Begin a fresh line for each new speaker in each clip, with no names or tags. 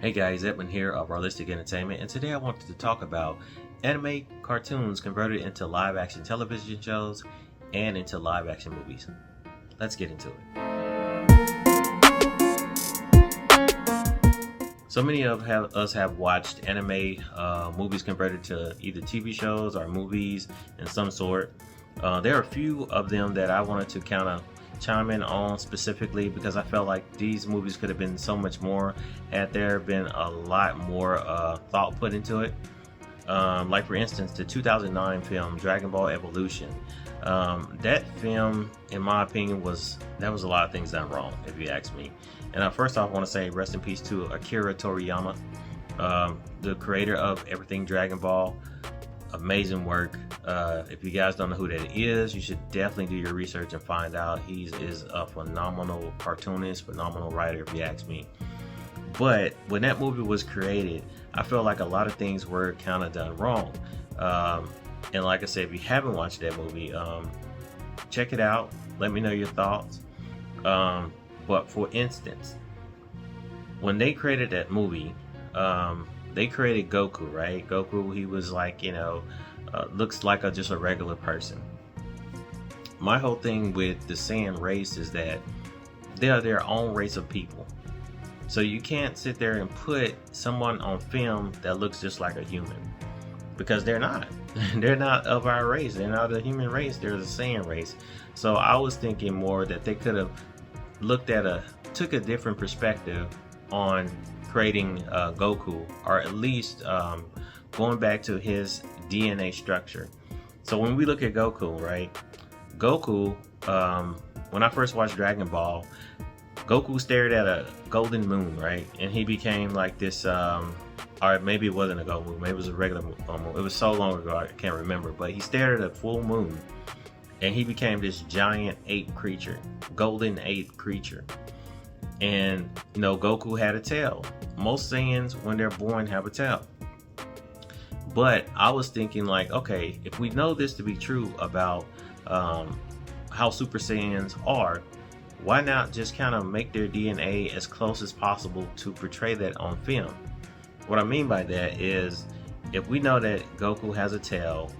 Hey guys, Edmund here of Realistic Entertainment, and today I wanted to talk about anime cartoons converted into live action television shows and into live action movies. Let's get into it. So many of us have watched anime movies converted to either TV shows or movies in some sort. There are a few of them that I wanted to kind of chime in on specifically because I felt like these movies could have been so much more had there been a lot more thought put into it. Like for instance, the 2009 film Dragon Ball Evolution. That film, in my opinion, was a lot of things done wrong, if you ask me. And first off, I want to say rest in peace to Akira Toriyama, the creator of everything Dragon Ball. Amazing work. If you guys don't know who that is, you should definitely do your research and find out. He is a phenomenal cartoonist, phenomenal writer, if you ask me. But when that movie was created, I felt like a lot of things were kind of done wrong. And like I said, if you haven't watched that movie, check it out. Let me know your thoughts. But for instance, when they created that movie, they created Goku, right? Goku, he was like, looks like just a regular person. My whole thing with the Saiyan race is that they are their own race of people. So you can't sit there and put someone on film that looks just like a human, because they're not. They're not of our race. They're not the human race. They're the Saiyan race. So I was thinking more that they could have took a different perspective on creating Goku, or at least going back to his DNA structure. So when we look at Goku, right? Goku, when I first watched Dragon Ball, Goku stared at a golden moon, right? And he became like this, or maybe it wasn't a golden moon, maybe it was a regular moon. It was so long ago, I can't remember. But he stared at a full moon, and he became this giant ape creature, golden ape creature. And, Goku had a tail. Most Saiyans, when they're born, have a tail. But I was thinking like, okay, if we know this to be true about how Super Saiyans are, why not just kind of make their DNA as close as possible to portray that on film? What I mean by that is, if we know that Goku has a tail,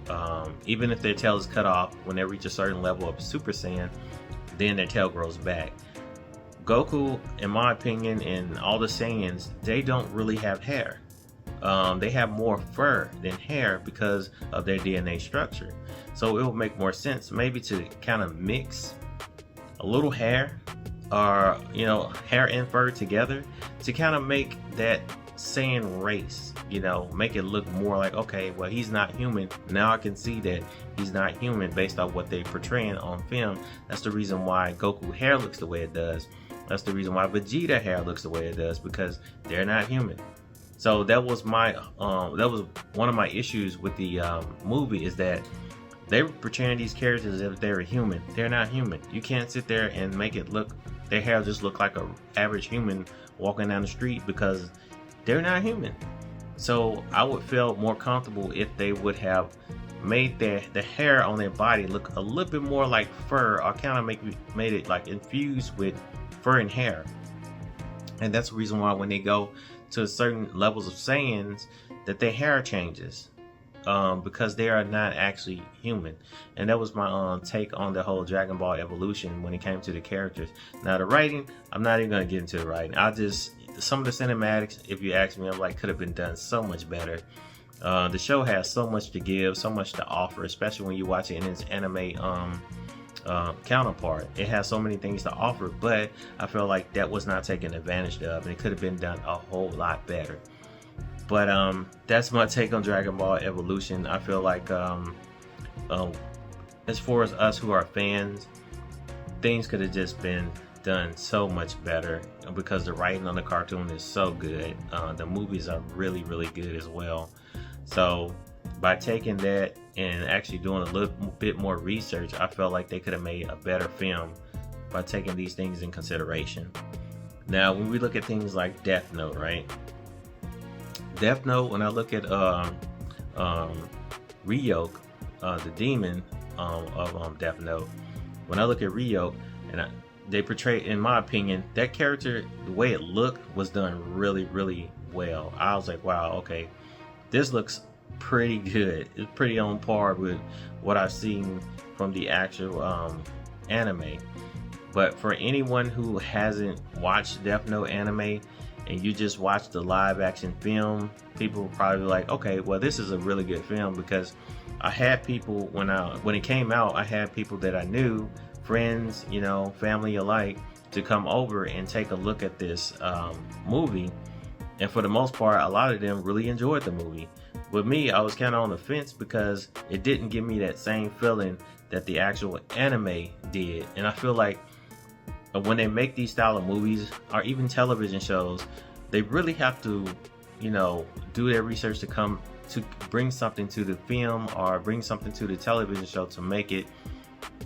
even if their tail is cut off when they reach a certain level of Super Saiyan, then their tail grows back. Goku, in my opinion, and all the Saiyans, they don't really have hair. They have more fur than hair because of their DNA structure. So it would make more sense maybe to kind of mix a little hair, or hair and fur together, to kind of make that Saiyan race, make it look more like, okay, well, he's not human. Now I can see that he's not human based on what they're portraying on film. That's the reason why Goku hair looks the way it does. That's the reason why Vegeta hair looks the way it does, because they're not human. So that was one of my issues with the movie, is that they were portraying these characters as if they were human. They're not human. You can't sit there and make it look, their hair just look like an average human walking down the street, because they're not human. So I would feel more comfortable if they would have made the hair on their body look a little bit more like fur, or kind of made it like infused with fur and hair. And that's the reason why when they go to certain levels of Saiyans, that their hair changes, because they are not actually human. And that was my take on the whole Dragon Ball Evolution when it came to the characters. Now the writing, I'm not even going to get into the writing. Some of the cinematics, if you ask me, I'm like, could have been done so much better. The show has so much to give, so much to offer, especially when you watch it in its anime counterpart. It has so many things to offer, but I feel like that was not taken advantage of, and it could have been done a whole lot better. But that's my take on Dragon Ball Evolution. I feel like as far as us who are fans, things could have just been done so much better, because the writing on the cartoon is so good. The movies are really, really good as well. So by taking that and actually doing a little bit more research, I felt like they could have made a better film by taking these things in consideration. Now, when we look at things like Death Note, right? Death Note, when I look at Ryuk, the demon of Death Note, when I look at Ryuk, and they portrayed, in my opinion, that character, the way it looked was done really, really well. I was like, wow, okay, this looks pretty good. It's pretty on par with what I've seen from the actual anime. But for anyone who hasn't watched Death Note anime and you just watch the live action film, people will probably be like, okay, well, this is a really good film, because I had people when it came out, I had people that I knew, friends, you know, family alike, to come over and take a look at this movie. And for the most part, a lot of them really enjoyed the movie. With me, I was kind of on the fence because it didn't give me that same feeling that the actual anime did. And I feel like when they make these style of movies or even television shows, they really have to, you know, do their research to bring something to the film or bring something to the television show to make it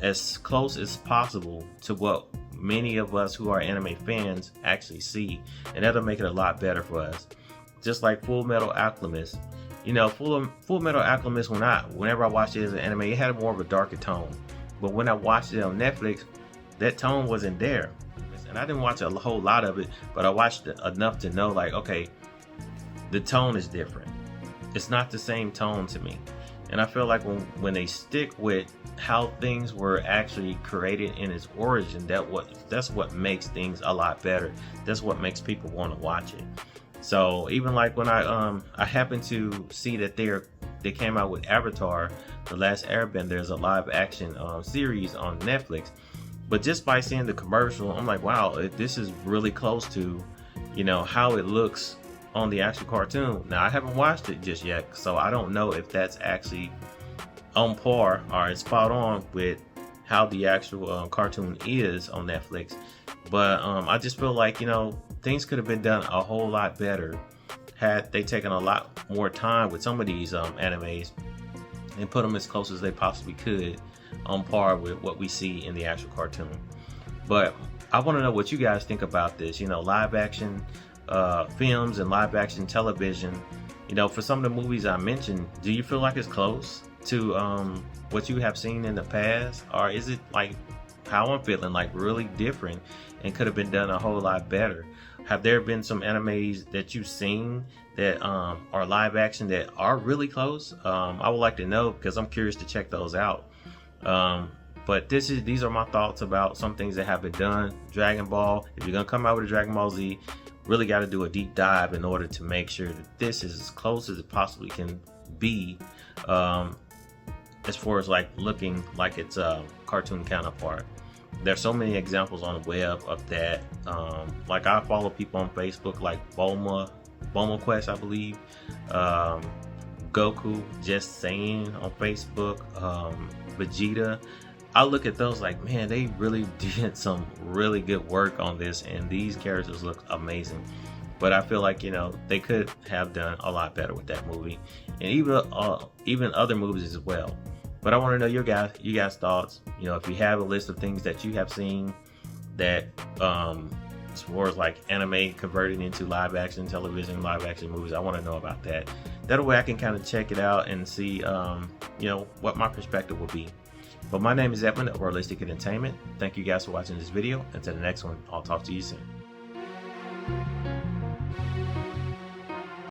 as close as possible to what many of us who are anime fans actually see, and that'll make it a lot better for us. Just like Full Metal Alchemist, you know, Full Metal Alchemist, whenever I watched it as an anime, it had more of a darker tone, but when I watched it on Netflix, that tone wasn't there. And I didn't watch a whole lot of it, but I watched enough to know, like, okay, the tone is different. It's not the same tone to me. And I feel like when they stick with how things were actually created in its origin, that's what makes things a lot better. That's what makes people want to watch it. So even like when I happened to see that they came out with Avatar, The Last Airbender, there's a live action series on Netflix. But just by seeing the commercial, I'm like, wow, this is really close to, you know, how it looks on the actual cartoon. Now, I haven't watched it just yet, so I don't know if that's actually on par or it's spot on with how the actual cartoon is on Netflix. But I just feel like, you know, things could have been done a whole lot better had they taken a lot more time with some of these animes and put them as close as they possibly could on par with what we see in the actual cartoon. But I want to know what you guys think about this. You know, live action films and live action television. You know, for some of the movies I mentioned, do you feel like it's close to what you have seen in the past, or is it like how I'm feeling, like really different and could have been done a whole lot better? Have there been some animes that you've seen that are live action that are really close? I would like to know, because I'm curious to check those out. But these are my thoughts about some things that have been done. Dragon Ball, if you're gonna come out with a Dragon Ball Z, really got to do a deep dive in order to make sure that this is as close as it possibly can be, as far as like looking like it's a cartoon counterpart. There's so many examples on the web of that. Like I follow people on Facebook like Bulma Quest, I believe, Goku Just Saying on Facebook, Vegeta. I look at those like, man, they really did some really good work on this, and these characters look amazing. But I feel like, you know, they could have done a lot better with that movie, and even other movies as well. But I want to know your guys' thoughts. You know, if you have a list of things that you have seen that, as far as like anime converted into live action television, live action movies, I want to know about that. That way I can kind of check it out and see, you know, what my perspective will be. But my name is Edmund of Realistic Entertainment. Thank you guys for watching this video. Until the next one, I'll talk to you soon.